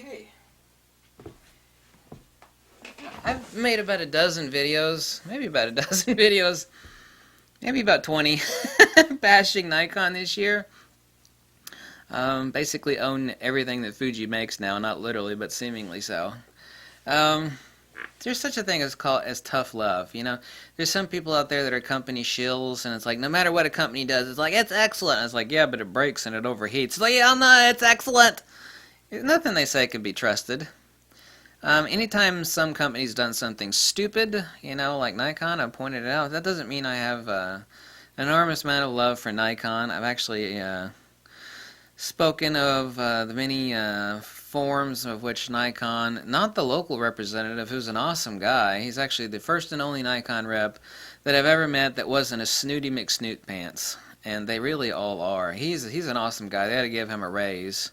Okay. I've made about a dozen videos, maybe about a dozen videos, maybe about 20, bashing Nikon this year. Basically own everything that Fuji makes now, not literally, but seemingly so. Um, there's such a thing as tough love, you know. There's some people out there that are company shills, and it's like no matter what a company does, it's like it's excellent. And it's like yeah, but it breaks and it overheats. It's like yeah, no, it's excellent. Nothing they say can be trusted. Anytime some company's done something stupid, you know, like Nikon, I've pointed it out. That doesn't mean I have an enormous amount of love for Nikon. I've actually spoken of the many forms of which Nikon, not the local representative, who's an awesome guy. He's actually the first and only Nikon rep that I've ever met that wasn't a snooty McSnoot pants. And they really all are. He's an awesome guy. They had to give him a raise.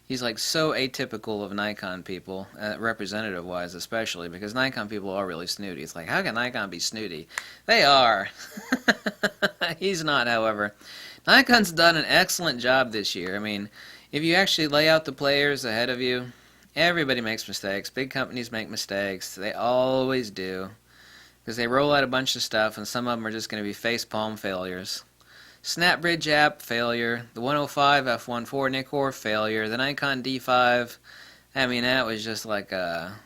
He's like so atypical of Nikon people, representative-wise especially, because Nikon people are really snooty. It's like, how can Nikon be snooty? They are. He's not, however. Nikon's done an excellent job this year. I mean, if you actually lay out the players ahead of you, everybody makes mistakes. Big companies make mistakes. They always do. Because they roll out a bunch of stuff, and some of them are just going to be facepalm failures. SnapBridge app, failure. The 105 f1.4 Nikkor, failure. The Nikon D5, I mean, that was just like a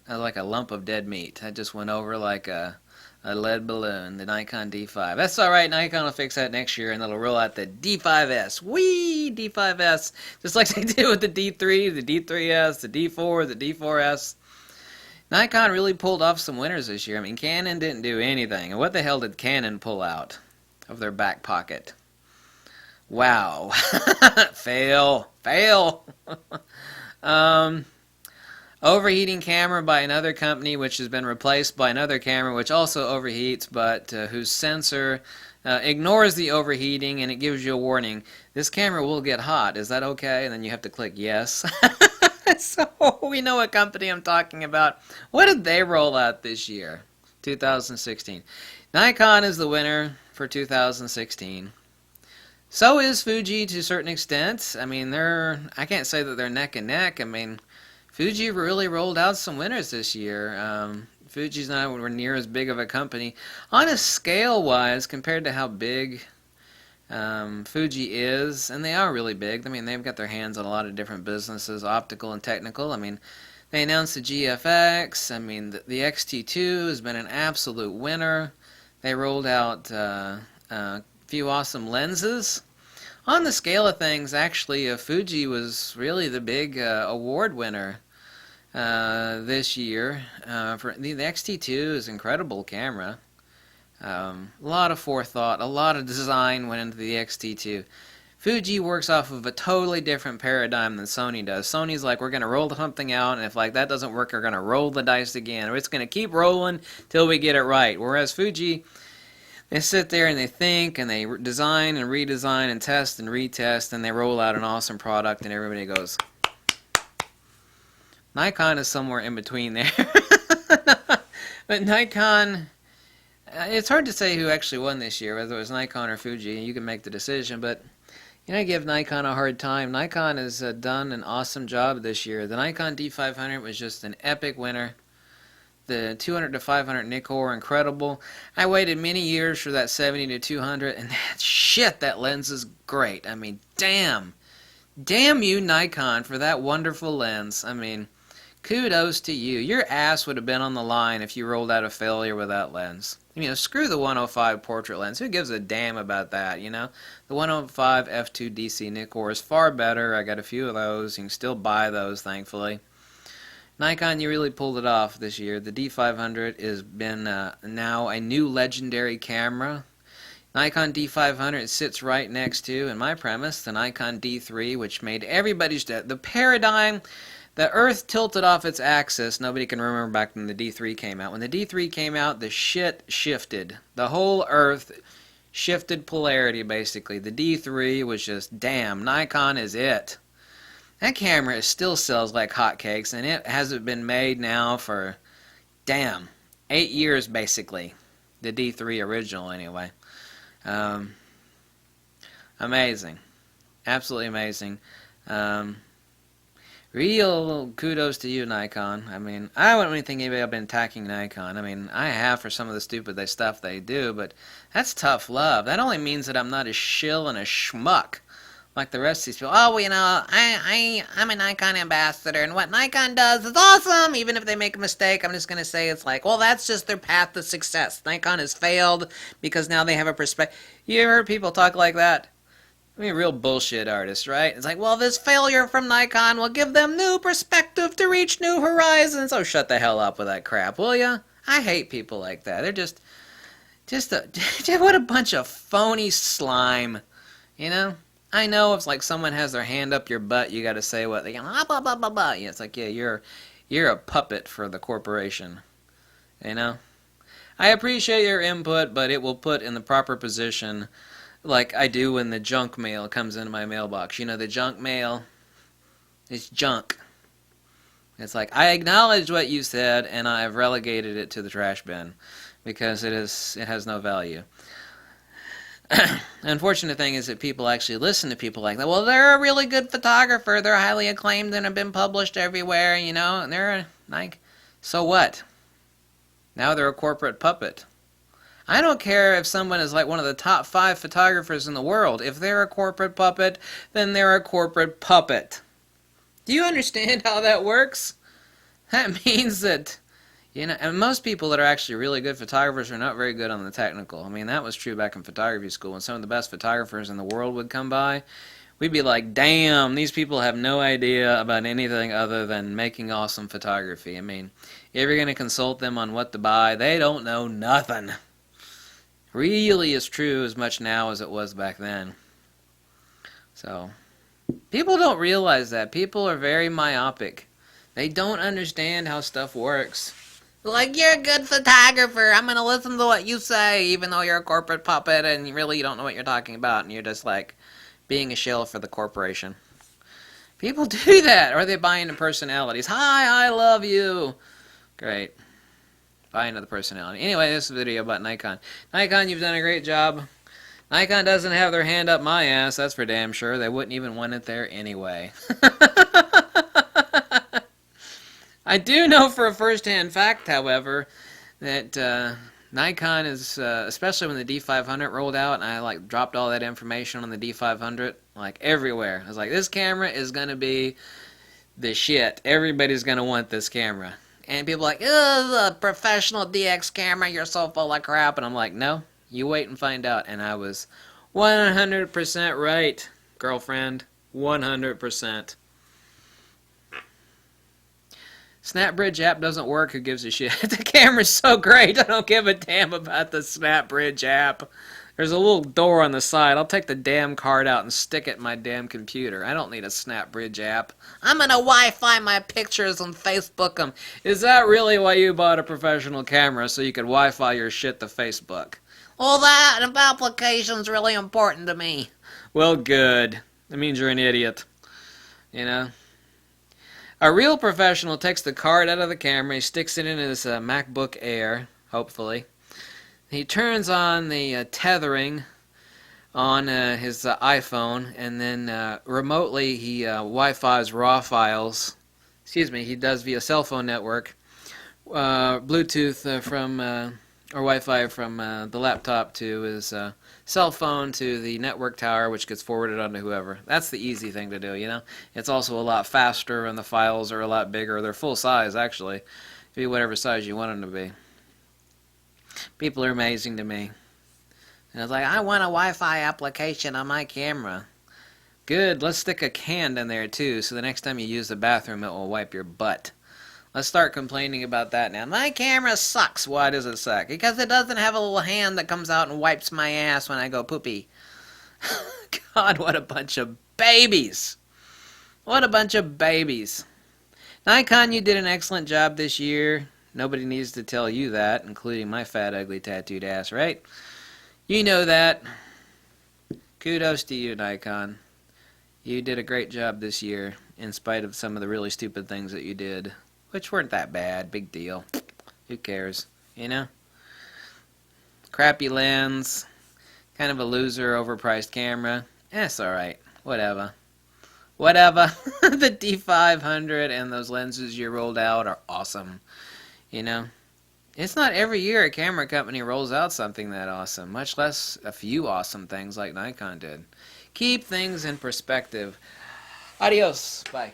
lump of dead meat. That just went over like a lead balloon, the Nikon D5. That's alright, Nikon will fix that next year, and they'll roll out the D5S. Whee! D5S. Just like they did with the D3, the D3S, the D4, the D4S. Nikon really pulled off some winners this year. I mean, Canon didn't do anything. And what the hell did Canon pull out of their back pocket? Wow. Fail. Overheating camera by another company which has been replaced by another camera which also overheats but whose sensor ignores the overheating and it gives you a warning. This camera will get hot. Is that okay? And then you have to click yes. So we know what company I'm talking about. What did they roll out this year? 2016. Nikon is the winner for 2016. So is Fuji to a certain extent. I mean, I can't say that they're neck and neck. I mean, Fuji really rolled out some winners this year. Fuji's not near as big of a company. On a scale-wise, compared to how big Fuji is, and they are really big. I mean, they've got their hands on a lot of different businesses, optical and technical. I mean, they announced the GFX. I mean, the XT2 has been an absolute winner. They rolled out a few awesome lenses. On the scale of things, actually, Fuji was really the big award winner this year. For the XT2 is an incredible camera. A lot of forethought, a lot of design went into the XT2. Fuji works off of a totally different paradigm than Sony does. Sony's like, we're going to roll something out, and if like that doesn't work, we're going to roll the dice again. Or it's going to keep rolling till we get it right. Whereas Fuji, they sit there and they think and they design and redesign and test and retest and they roll out an awesome product and everybody goes. Nikon is somewhere in between there. But Nikon, it's hard to say who actually won this year, whether it was Nikon or Fuji. You can make the decision, but you know, I give Nikon a hard time. Nikon has done an awesome job this year. The Nikon D500 was just an epic winner. The 200 to 500 Nikkor, incredible. I waited many years for that 70 to 200, and shit, that lens is great. I mean, damn you, Nikon, for that wonderful lens. I mean, kudos to you. Your ass would have been on the line if you rolled out a failure with that lens. You know, screw the 105 portrait lens. Who gives a damn about that, you know? The 105 f2 DC Nikkor is far better. I got a few of those. You can still buy those, thankfully. Nikon, you really pulled it off this year. The D500 has been now a new legendary camera. Nikon D500 sits right next to, in my premise, the Nikon D3, which made everybody's the paradigm. The Earth tilted off its axis. Nobody can remember back when the D3 came out. When the D3 came out, the shit shifted. The whole Earth shifted polarity, basically. The D3 was just, damn, Nikon is it. That camera still sells like hotcakes, and it hasn't been made now for, damn, 8 years, basically. The D3 original, anyway. Amazing. Absolutely amazing. Real kudos to you, Nikon. I mean, I wouldn't really think anybody have been attacking Nikon. I mean, I have for some of the stupid stuff they do, but that's tough love. That only means that I'm not a shill and a schmuck like the rest of these people. Oh, well, I'm a Nikon ambassador, and what Nikon does is awesome. Even if they make a mistake, I'm just going to say it's like, well, that's just their path to success. Nikon has failed because now they have a perspective. You ever heard people talk like that? I mean, real bullshit artists, right? It's like, well, this failure from Nikon will give them new perspective to reach new horizons. Oh, shut the hell up with that crap, will ya? I hate people like that. They're just what a bunch of phony slime, you know? I know if like someone has their hand up your butt, you got to say what they blah blah blah blah blah. Yeah, it's like, yeah, you're a puppet for the corporation, you know? I appreciate your input, but it will put in the proper position like I do when the junk mail comes into my mailbox. You know, the junk mail is junk. It's like, I acknowledge what you said, and I've relegated it to the trash bin because it has no value. Unfortunate thing is that people actually listen to people like that. Well, they're a really good photographer. They're highly acclaimed and have been published everywhere, you know, and they're like, so what? Now they're a corporate puppet. I don't care if someone is like one of the top 5 photographers in the world. If they're a corporate puppet, then they're a corporate puppet. Do you understand how that works? That means that, you know, and most people that are actually really good photographers are not very good on the technical. I mean, that was true back in photography school. When some of the best photographers in the world would come by, we'd be like, damn, these people have no idea about anything other than making awesome photography. I mean, if you're going to consult them on what to buy, they don't know nothing. Really is true as much now as it was back then. So, people don't realize that. People are very myopic. They don't understand how stuff works. Like, you're a good photographer. I'm going to listen to what you say, even though you're a corporate puppet and you really don't know what you're talking about. And you're just like being a shill for the corporation. People do that. Or they buy into personalities. Hi, I love you. Great. Buy into the personality. Anyway, this is a video about Nikon. Nikon, you've done a great job. Nikon doesn't have their hand up my ass, that's for damn sure. They wouldn't even want it there anyway. I do know for a first-hand fact, however, that Nikon is, especially when the D500 rolled out, and I like dropped all that information on the D500, like everywhere. I was like, this camera is going to be the shit. Everybody's going to want this camera. And people are like, ugh, the professional DX camera, you're so full of crap. And I'm like, no, you wait and find out. And I was 100% right, girlfriend. 100%. SnapBridge app doesn't work, who gives a shit? The camera's so great, I don't give a damn about the SnapBridge app. There's a little door on the side. I'll take the damn card out and stick it in my damn computer. I don't need a SnapBridge app. I'm gonna Wi-Fi my pictures and Facebook them. Is that really why you bought a professional camera, so you could Wi-Fi your shit to Facebook? Well, that application's really important to me. Well, good. That means you're an idiot. You know? A real professional takes the card out of the camera, he sticks it in his MacBook Air, hopefully. He turns on the tethering on his iPhone, and then remotely he Wi-Fi's raw files. Excuse me, he does via cell phone network, Bluetooth from or Wi-Fi from the laptop to his cell phone to the network tower, which gets forwarded onto whoever. That's the easy thing to do, you know. It's also a lot faster, and the files are a lot bigger. They're full size, actually. Be whatever size you want them to be. People are amazing to me. And it's like, I want a Wi-Fi application on my camera. Good, let's stick a can in there too, so the next time you use the bathroom it will wipe your butt. Let's start complaining about that now. My camera sucks. Why does it suck? Because it doesn't have a little hand that comes out and wipes my ass when I go poopy. God, what a bunch of babies. What a bunch of babies. Nikon, you did an excellent job this year. Nobody needs to tell you that, including my fat, ugly, tattooed ass, right? You know that. Kudos to you, Nikon. You did a great job this year, in spite of some of the really stupid things that you did, which weren't that bad. Big deal. Who cares, you know? Crappy lens, kind of a loser, overpriced camera. It's alright. Whatever. whatever. The D500 and those lenses you rolled out are awesome. You know, it's not every year a camera company rolls out something that awesome, much less a few awesome things like Nikon did. Keep things in perspective. Adios. Bye.